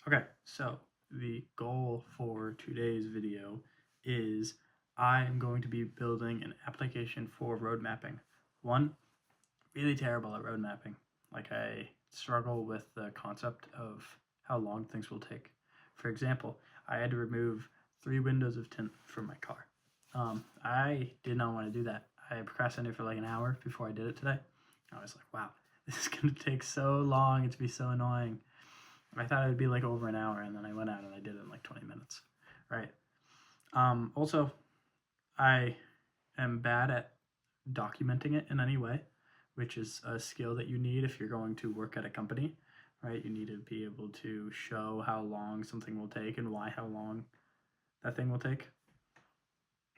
Okay, so the goal for today's video is I am going to be building an application for road mapping. One, really terrible at road mapping. Like, I struggle with the concept of how long things will take. For example, I had to remove 3 windows of tint from my car. I did not want to do that. I procrastinated for like an hour before I did it today. I was like, wow, this is going to take so long. It's be so annoying. I thought it would be like over an hour, and then I went out and I did it in like 20 minutes, right? Also, I am bad at documenting it in any way, which is a skill that you need if you're going to work at a company, right? You need to be able to show how long something will take and why how long that thing will take.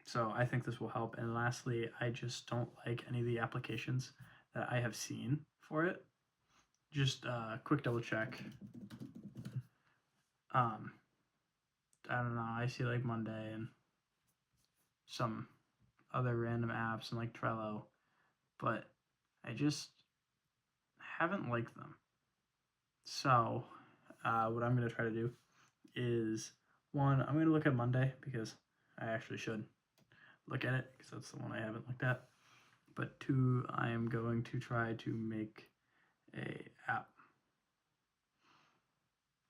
So I think this will help. And lastly, I just don't like any of the applications that I have seen for it. Just quick double check. I don't know, I see like Monday and some other random apps and like Trello, but I just haven't liked them. So what I'm going to try to do is, one, I'm going to look at Monday because I actually should look at it because that's the one I haven't looked at. But two, I am going to try to make a app.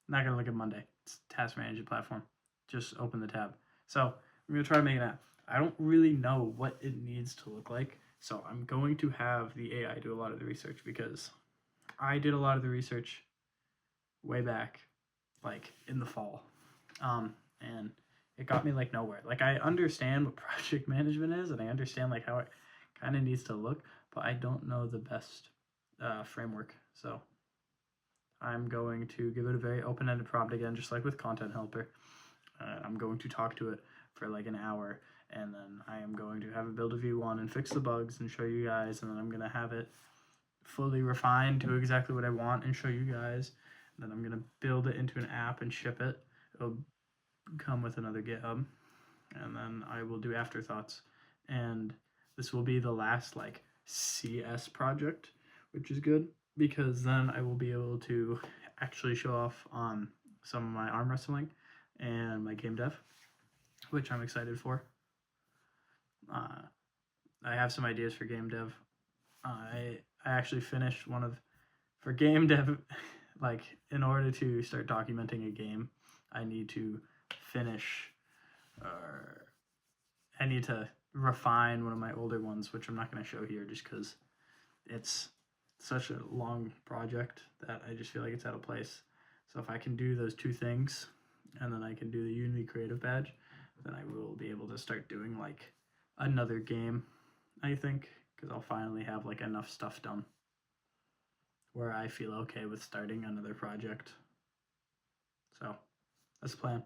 Not going to look at Monday. It's task management platform. Just open the tab. So I'm going to try to make an app. I don't really know what it needs to look like. So I'm going to have the AI do a lot of the research because I did a lot of the research way back, like in the fall. And it got me like nowhere. Like, I understand what project management is and I understand like how it kind of needs to look, but I don't know the best framework. So I'm going to give it a very open-ended prompt again, just like with Content Helper. I'm going to talk to it for like an hour, and then I am going to have it build a V1 and fix the bugs and show you guys, and then I'm going to have it fully refined to exactly what I want and show you guys. And then I'm going to build it into an app and ship it. It'll come with another GitHub, and then I will do afterthoughts. And this will be the last like CS project, which is good because then I will be able to actually show off on some of my arm wrestling and my game dev, which I'm excited for. I have some ideas for game dev. I actually finished one of, for game dev, like in order to start documenting a game, I need to finish, I need to refine one of my older ones, which I'm not going to show here just because it's such a long project that I just feel like it's out of place. So if I can do those two things, and then I can do the Unity Creative Badge, then I will be able to start doing like another game, I think, because I'll finally have like enough stuff done where I feel okay with starting another project. So that's the plan,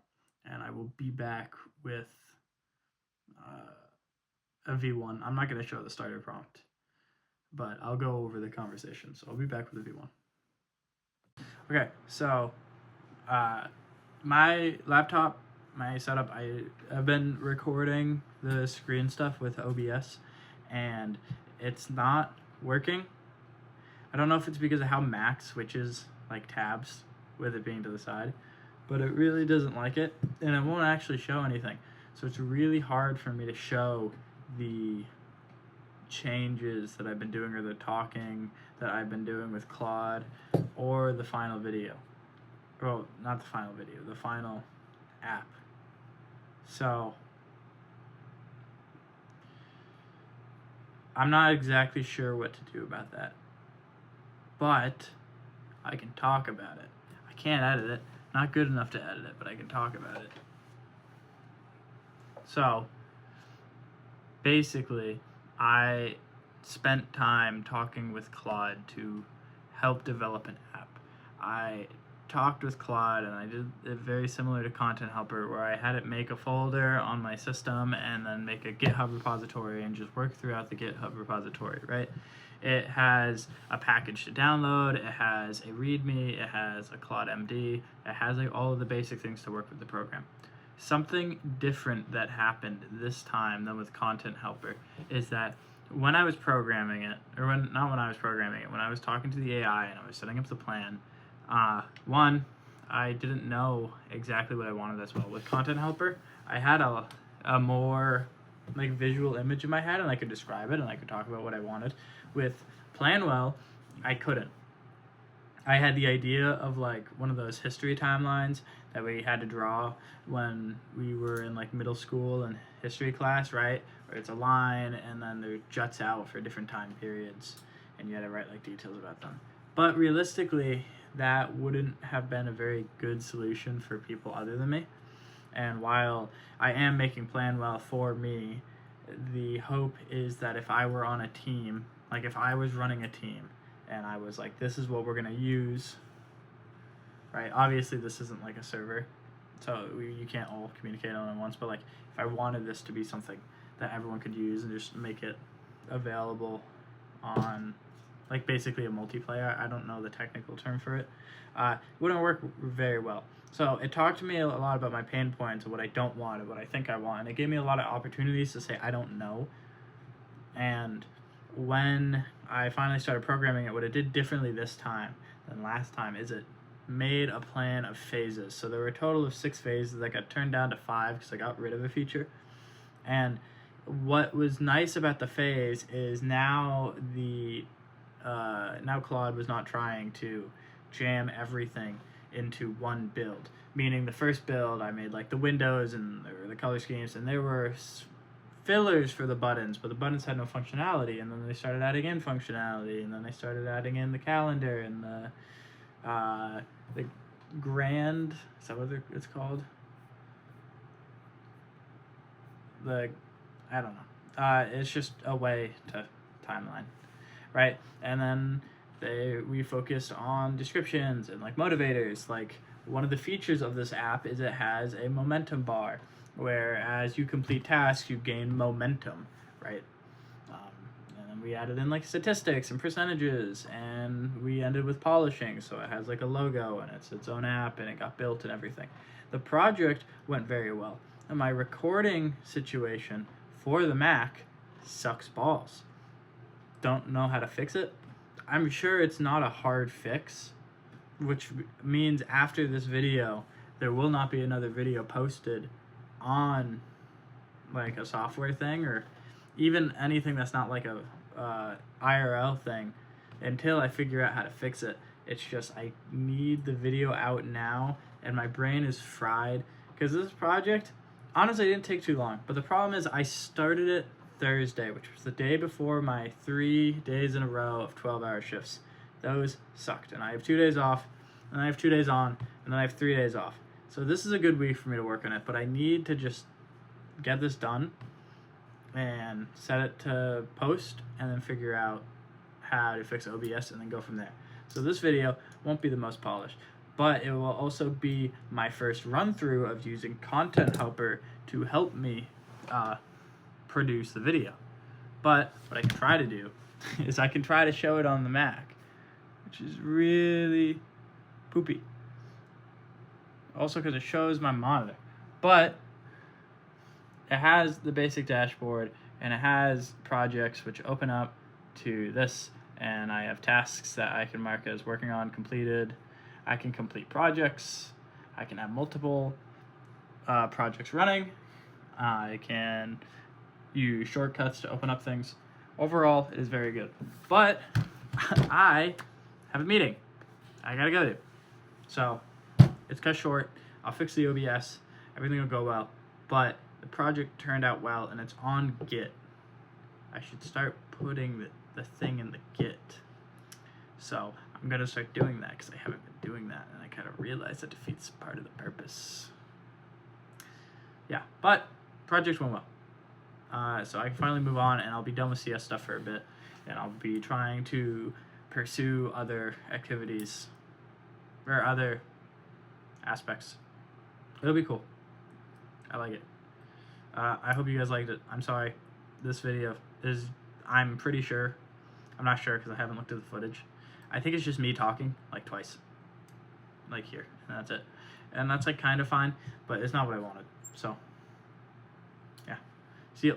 and I will be back with a V1. I'm not going to show the starter prompt, but I'll go over the conversation. So I'll be back with a V1. Okay, so my laptop, my setup, I've been recording the screen stuff with OBS, and it's not working. I don't know if it's because of how Mac switches like tabs with it being to the side, but it really doesn't like it, and it won't actually show anything. So it's really hard for me to show the changes that I've been doing or the talking that I've been doing with Claude or the final video. Well, not the final video, the final app. So I'm not exactly sure what to do about that, but I can talk about it. I can't edit it. Not good enough to edit it, but I can talk about it. So basically, I spent time talking with Claude to help develop an app. I talked with Claude and I did it very similar to Content Helper, where I had it make a folder on my system and then make a GitHub repository and just work throughout the GitHub repository, right? It has a package to download, it has a README, it has a Claude MD, it has like all of the basic things to work with the program. Something different that happened this time than with Content Helper is that when I was programming it, or not when I was programming it, when I was talking to the AI and I was setting up the plan, one, I didn't know exactly what I wanted as well. With Content Helper, I had a more like visual image in my head, and I could describe it and I could talk about what I wanted. With PlanWell, I couldn't. I had the idea of like one of those history timelines that we had to draw when we were in like middle school and history class, right? Where it's a line and then there juts out for different time periods and you had to write like details about them. But realistically, that wouldn't have been a very good solution for people other than me. And while I am making PlanWell for me, the hope is that if I were on a team, like if I was running a team and I was like, this is what we're going to use, right? Obviously, this isn't like a server, so you can't all communicate on it at once, but like if I wanted this to be something that everyone could use and just make it available on like basically a multiplayer, I don't know the technical term for it, wouldn't work very well. So it talked to me a lot about my pain points and what I don't want and what I think I want, and it gave me a lot of opportunities to say I don't know. And when I finally started programming it, what it did differently this time than last time is it made a plan of phases. So there were a total of 6 phases that got turned down to 5 because I got rid of a feature. And what was nice about the phase is now now Claude was not trying to jam everything into one build. Meaning the first build I made like the windows and there were the color schemes and there were fillers for the buttons, but the buttons had no functionality, and then they started adding in functionality, and then they started adding in the calendar and the grand, is that what it's called? I don't know. It's just a way to timeline, right? And then we focused on descriptions and like motivators. Like one of the features of this app is it has a momentum bar, where as you complete tasks, you gain momentum, right? And then we added in like statistics and percentages, and we ended with polishing, so it has like a logo and it's its own app and it got built and everything. The project went very well, and my recording situation for the Mac sucks balls. Don't know how to fix it. I'm sure it's not a hard fix, which means after this video, there will not be another video posted on like a software thing or even anything that's not like a IRL thing until I figure out how to fix it. It's just I need the video out now, and my brain is fried because this project honestly didn't take too long. But the problem is I started it Thursday, which was the day before my 3 days in a row of 12-hour shifts. Those sucked, and I have 2 days off, and I have 2 days on, and then I have 3 days off. So this is a good week for me to work on it, but I need to just get this done and set it to post and then figure out how to fix OBS and then go from there. So this video won't be the most polished, but it will also be my first run through of using Content Helper to help me produce the video. But what I can try to do is I can try to show it on the Mac, which is really poopy. Also because it shows my monitor, but it has the basic dashboard and it has projects which open up to this, and I have tasks that I can mark as working on, completed. I can complete projects. I can have multiple projects running. I can use shortcuts to open up things. Overall, it is very good, but I have a meeting I gotta go to, so it's cut short. I'll fix the OBS. Everything will go well. But the project turned out well, and it's on Git. I should start putting the thing in the Git. So I'm going to start doing that because I haven't been doing that, and I kind of realized that defeats part of the purpose. Yeah, but project went well. So I can finally move on, and I'll be done with CS stuff for a bit, and I'll be trying to pursue other activities or other aspects. It'll be cool. I like it. I hope you guys liked it. I'm sorry. This video is, I'm pretty sure, I'm not sure because I haven't looked at the footage. I think it's just me talking like twice. Like here. And that's it. And that's like kind of fine, but it's not what I wanted. So, yeah. See you.